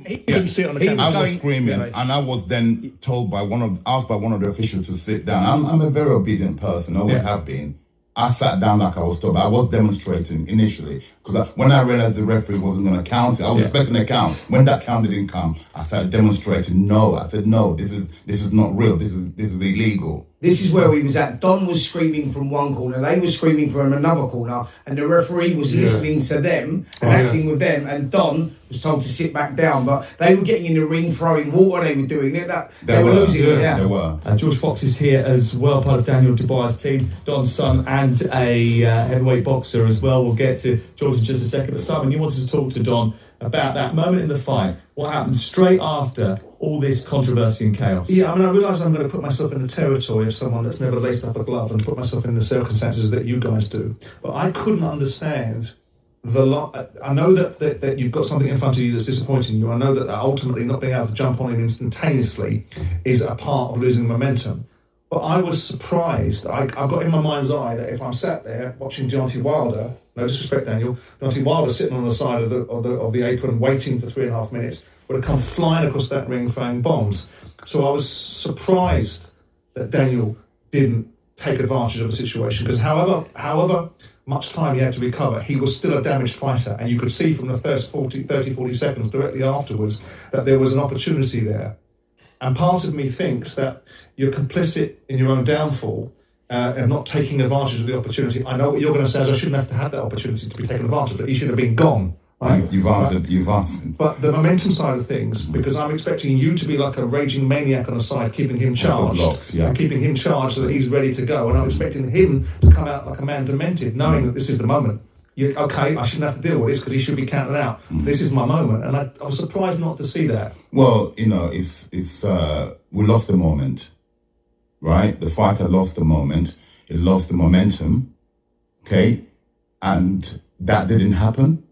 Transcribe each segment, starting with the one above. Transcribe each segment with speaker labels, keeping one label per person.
Speaker 1: He couldn't see it on the camera.
Speaker 2: I was screaming, and I was then told by asked by one of the officials to sit down. I'm a very obedient person, always have been. I sat down like I was told, but I was demonstrating initially because when I realized the referee wasn't going to count it, I was expecting a count. When that count didn't come, I started demonstrating. No, I said no. This is not real. This is illegal.
Speaker 3: This is where we was at. Don was screaming from one corner, they were screaming from another corner, and the referee was listening to them and acting with them, and Don was told to sit back down, but they were getting in the ring, throwing water, they were doing it. They were losing it.
Speaker 2: They were.
Speaker 4: George Fox is here as well, part of Daniel DUBOIS' team, Don's son, and a heavyweight boxer as well. We'll get to George in just a second, but Simon, you wanted to talk to Don about that moment in the fight, what happened straight after all this controversy and chaos.
Speaker 1: Yeah, I mean, I realise I'm going to put myself in the territory of someone that's never laced up a glove and put myself in the circumstances that you guys do. But I couldn't understand I know that you've got something in front of you that's disappointing you. I know that ultimately not being able to jump on him instantaneously is a part of losing momentum. But I was surprised. I've got in my mind's eye that if I'm sat there watching Deontay Wilder, no disrespect, Daniel, Deontay Wilder sitting on the side of the apron waiting for 3.5 minutes, would have come flying across that ring throwing bombs. So I was surprised that Daniel didn't take advantage of the situation, because however much time he had to recover, he was still a damaged fighter, and you could see from the first 40 seconds directly afterwards that there was an opportunity there. And part of me thinks that you're complicit in your own downfall and not taking advantage of the opportunity. I know what you're going to say is I shouldn't have to have that opportunity to be taken advantage of, that he should have been gone. Right?
Speaker 2: You've answered.
Speaker 1: But the momentum side of things, because I'm expecting you to be like a raging maniac on the side, keeping him charged, and keeping him charged so that he's ready to go. And I'm expecting him to come out like a man demented, knowing that this is the moment. Okay, I shouldn't have to deal with this because he should be counted out. This is my moment, and I was surprised not to see that.
Speaker 2: Well, it's we lost the moment, right? The fighter lost the moment. He lost the momentum, okay, and that didn't happen.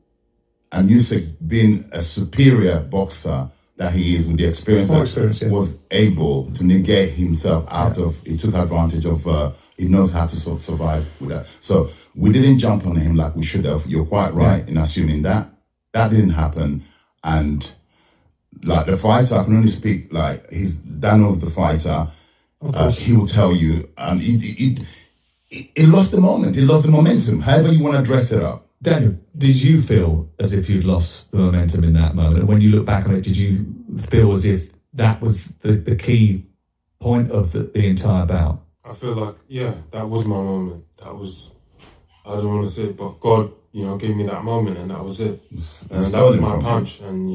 Speaker 2: And USYK, being a superior boxer that he is with the experience, was able to negate himself out of. He took advantage of. He knows how to sort of survive with that. So we didn't jump on him like we should have. You're quite right in assuming that didn't happen. And like the fighter, I can only speak like Daniel's the fighter. He will tell you, and he lost the moment. He lost the momentum. However you want to dress it up.
Speaker 4: Daniel, did you feel as if you'd lost the momentum in that moment? And when you look back on it, did you feel as if that was the key point of the entire bout?
Speaker 5: I feel like, that was my moment. That was, I don't want to say it, but God, gave me that moment, and that was it. And that was my punch. And,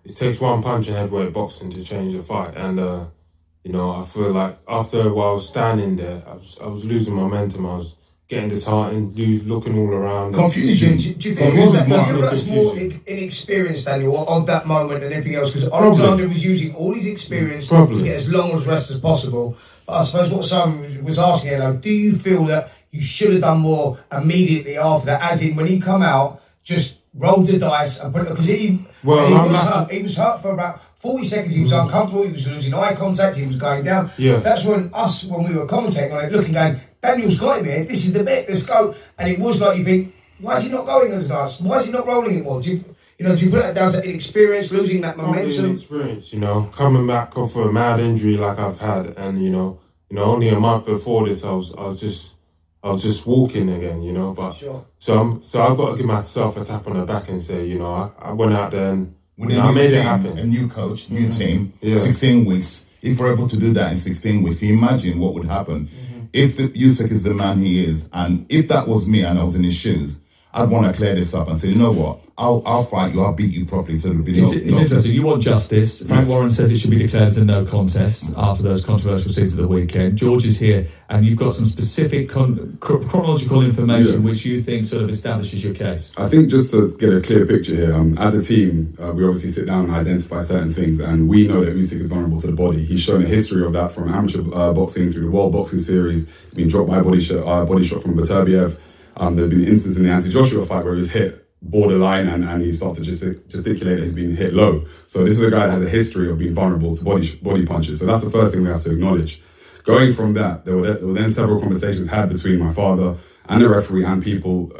Speaker 5: it takes one punch in heavyweight boxing to change a fight. And, I feel like after a while I was standing there, I was losing momentum. I was getting disheartened, looking all around.
Speaker 3: Confusion. Do you think that's more inexperienced, Daniel, of that moment and everything else? Because Alexander was using all his experience to get as long as rest as possible. But I suppose what someone was asking, do you feel that you should have done more immediately after that? As in, when he come out, just rolled the dice and put it, because he was hurt for about 40 seconds. He was uncomfortable. He was losing eye contact. He was going down. Yeah. That's when we were commentating on it, looking, going, Daniel's got him here. This is the bit. Let's go. And it was like, you think, why is he not going as nice? Why is he not rolling it more? Do you put that down to inexperience, losing that momentum?
Speaker 5: Inexperience, coming back off a mad injury like I've had, and only a month before this, I was just walking again, But
Speaker 3: sure.
Speaker 5: So I've got to give myself a tap on the back and say, I went out there and I made it happen.
Speaker 2: A new coach, new team, 16 weeks. If we're able to do that in 16 weeks, can you imagine what would happen? If USYK is the man he is, and if that was me and I was in his shoes, I'd want to clear this up and say, you know what, I'll fight you, I'll beat you properly. So there'll be
Speaker 4: it's interesting. You want justice. Frank Warren says it should be declared as a no contest after those controversial scenes of the weekend. George is here, and you've got some specific chronological information which you think sort of establishes your case.
Speaker 6: I think just to get a clear picture here, as a team, we obviously sit down and identify certain things, and we know that USYK is vulnerable to the body. He's shown a history of that from amateur boxing through the World Boxing Series. He's been dropped by a body shot from Beterbiev. There's been instances in the anti-Joshua fight where he was hit borderline and he started to gesticulate that he's been hit low. So this is a guy that has a history of being vulnerable to body punches. So that's the first thing we have to acknowledge. Going from that, there were then several conversations had between my father and the referee and people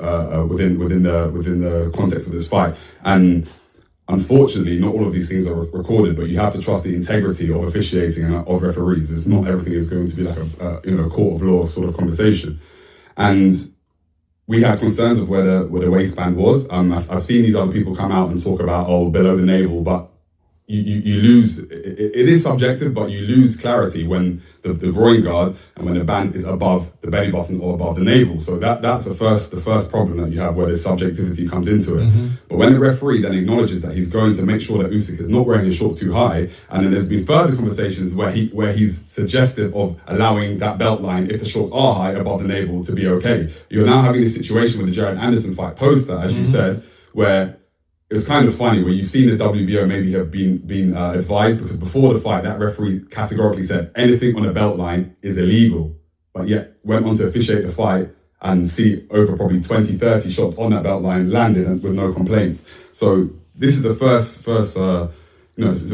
Speaker 6: within the context of this fight. And unfortunately, not all of these things are recorded, but you have to trust the integrity of officiating and of referees. It's not everything is going to be like a court of law sort of conversation. And we had concerns of where the waistband was. I've seen these other people come out and talk about, below the navel, but you lose, it is subjective, but you lose clarity when the groin guard and when the band is above the belly button or above the navel. So that's the first problem that you have, where the subjectivity comes into it. But when the referee then acknowledges that he's going to make sure that Usyk is not wearing his shorts too high, and then there's been further conversations where he's suggestive of allowing that belt line, if the shorts are high above the navel, to be okay. You're now having this situation with the Jared Anderson fight post that, as you said, where it's kind of funny where you've seen the WBO maybe have been advised, because before the fight, that referee categorically said anything on a belt line is illegal, but yet went on to officiate the fight and see over probably 20, 30 shots on that belt line landed and with no complaints. So this is the first it's a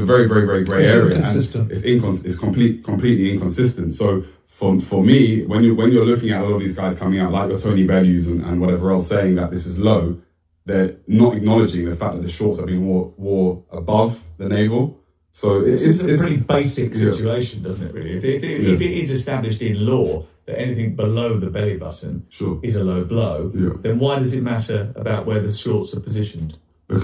Speaker 6: very, very, very grey area.
Speaker 1: Inconsistent.
Speaker 6: And it's completely inconsistent. So for me, when you're looking at a lot of these guys coming out, like your Tony Bellews and whatever else, saying that this is low, they're not acknowledging the fact that the shorts are being wore above the navel. So
Speaker 4: it's a pretty basic situation, doesn't it, really? If it is established in law that anything below the belly button is a low blow, then why does it matter about where the shorts are positioned?
Speaker 6: I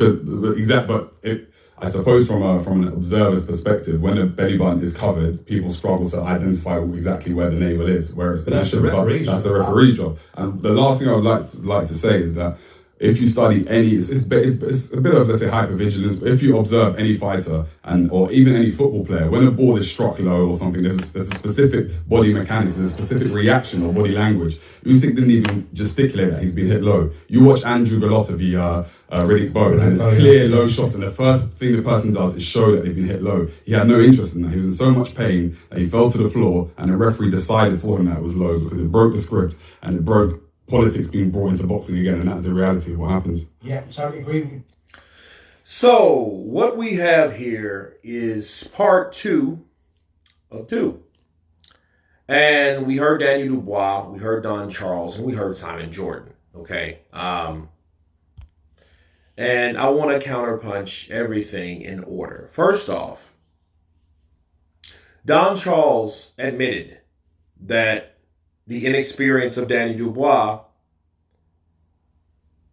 Speaker 6: suppose from an observer's perspective, when the belly button is covered, people struggle to identify exactly where the navel is, where it's positioned. That's the referee's job. And the last thing I would like to say is that if you study any, it's a bit of, let's say, hypervigilance, but if you observe any fighter or even any football player, when a ball is struck low or something, there's a specific body mechanics, there's a specific reaction or body language. Usyk didn't even gesticulate that he's been hit low. You watch Andrew Golota v. Riddick Bowe, and it's clear low shots, and the first thing the person does is show that they've been hit low. He had no interest in that. He was in so much pain that he fell to the floor, and the referee decided for him that it was low because it broke the script and it broke politics being brought into boxing again, and that's the reality of what happens.
Speaker 3: Yeah, totally agree with you.
Speaker 7: So, what we have here is part 2 of 2. And we heard Daniel Dubois, we heard Don Charles, and we heard Simon Jordan, okay? And I want to counterpunch everything in order. First off, Don Charles admitted that the inexperience of Daniel Dubois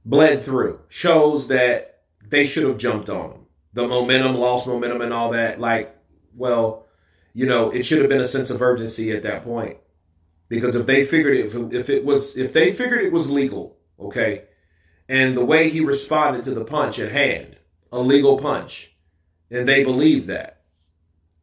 Speaker 7: bled through, shows that they should have jumped on him. The momentum, lost momentum and all that, it should have been a sense of urgency at that point. Because if they figured it was legal, okay, and the way he responded to the punch at hand, a legal punch, and they believe that,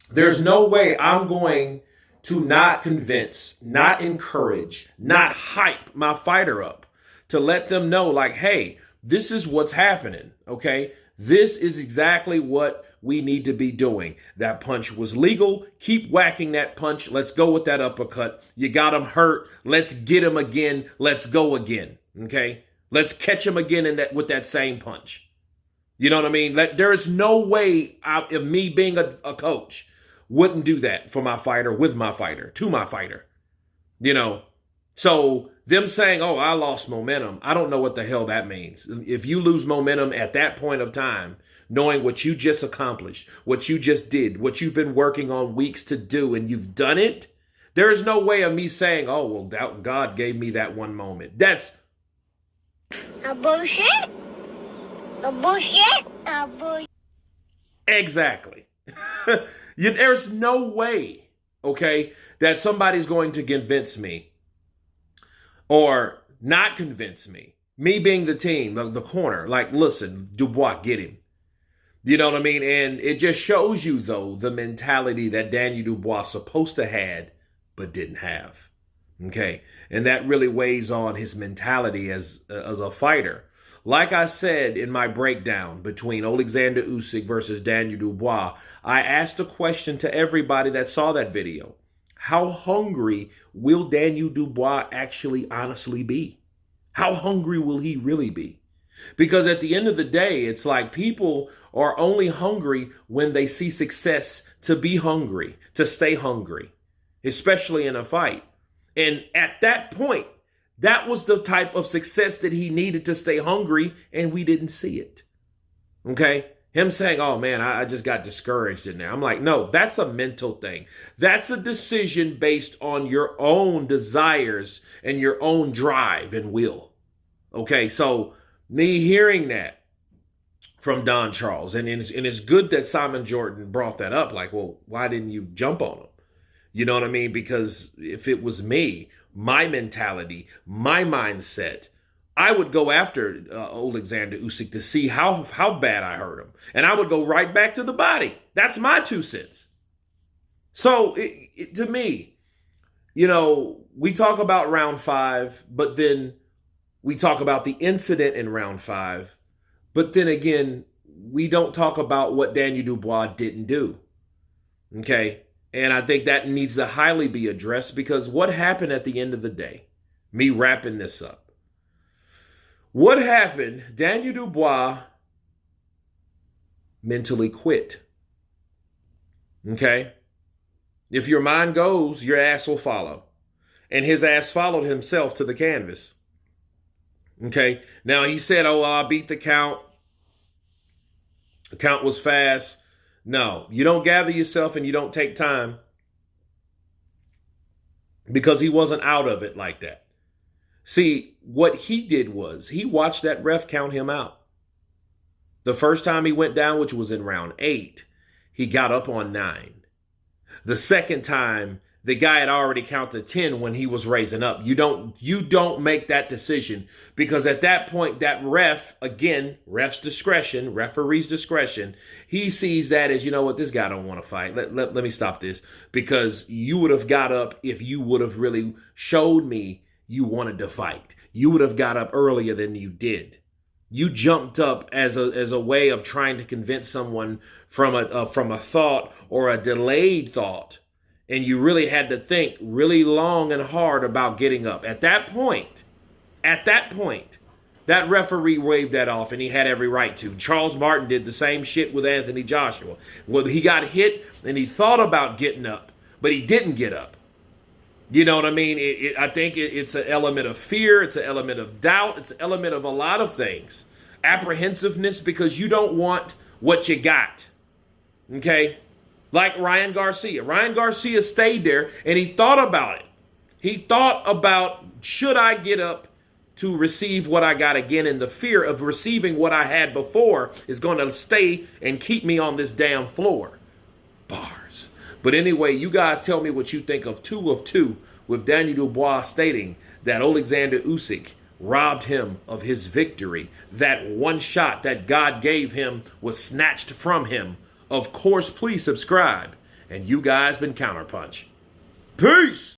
Speaker 7: there's no way I'm going to not convince, not encourage, not hype my fighter up to let them know, like, hey, this is what's happening, okay? This is exactly what we need to be doing. That punch was legal. Keep whacking that punch. Let's go with that uppercut. You got him hurt. Let's get him again. Let's go again, okay? Let's catch him again with that same punch. You know what I mean? There is no way of me being a coach wouldn't do that for my fighter, with my fighter, to my fighter. So them saying, oh, I lost momentum, I don't know what the hell that means. If you lose momentum at that point of time, knowing what you just accomplished, what you just did, what you've been working on weeks to do, and you've done it, there is no way of me saying, oh, well, God gave me that one moment. That's
Speaker 8: a bullshit. A bullshit. A bullshit.
Speaker 7: Exactly. There's no way, okay, that somebody's going to convince me or not convince me. Me being the team, the corner, like, listen, Dubois, get him. You know what I mean? And it just shows you, though, the mentality that Daniel Dubois supposed to had but didn't have, okay? And that really weighs on his mentality as a fighter. Like I said in my breakdown between Alexander Usyk versus Daniel Dubois, I asked a question to everybody that saw that video. How hungry will Daniel Dubois actually honestly be? How hungry will he really be? Because at the end of the day, it's like people are only hungry when they see success to be hungry, to stay hungry, especially in a fight. And at that point, that was the type of success that he needed to stay hungry, and we didn't see it. Okay? Him saying, oh man, I just got discouraged in there. I'm like, no, that's a mental thing. That's a decision based on your own desires and your own drive and will. Okay, so me hearing that from Don Charles, and it's good that Simon Jordan brought that up. Like, well, why didn't you jump on him? You know what I mean? Because if it was me, my mentality, my mindset, I would go after Oleksandr Usyk to see how bad I hurt him. And I would go right back to the body. That's my 2 cents. So to me, you know, we talk about round 5, but then we talk about the incident in round 5. But then again, we don't talk about what Daniel Dubois didn't do. Okay? And I think that needs to highly be addressed, because what happened at the end of the day, me wrapping this up, what happened? Daniel Dubois mentally quit. Okay? If your mind goes, your ass will follow. And his ass followed himself to the canvas. Okay? Now he said, oh, well, I beat the count. The count was fast. No, you don't gather yourself and you don't take time, because he wasn't out of it like that. See, what he did was he watched that ref count him out. The first time he went down, which was in round 8, he got up on 9. The second time, the guy had already counted 10 when he was raising up. You don't make that decision, because at that point, that ref, again, ref's discretion, referee's discretion, he sees that as, you know what, this guy don't want to fight. Let me stop this, because you would have got up if you would have really showed me you wanted to fight. You would have got up earlier than you did. You jumped up as a way of trying to convince someone from a thought or a delayed thought. And you really had to think really long and hard about getting up. At that point, that referee waved that off, and he had every right to. Charles Martin did the same shit with Anthony Joshua. Well, he got hit, and he thought about getting up, but he didn't get up. You know what I mean? I think it's an element of fear. It's an element of doubt. It's an element of a lot of things. Apprehensiveness, because you don't want what you got. Okay? Like Ryan Garcia. Ryan Garcia stayed there, and he thought about it. He thought about, should I get up to receive what I got again? And the fear of receiving what I had before is going to stay and keep me on this damn floor. Bars. But anyway, you guys tell me what you think of 2 of 2 with Daniel Dubois stating that Oleksandr Usyk robbed him of his victory. That one shot that God gave him was snatched from him. Of course, please subscribe. And you guys been Counterpunch. Peace!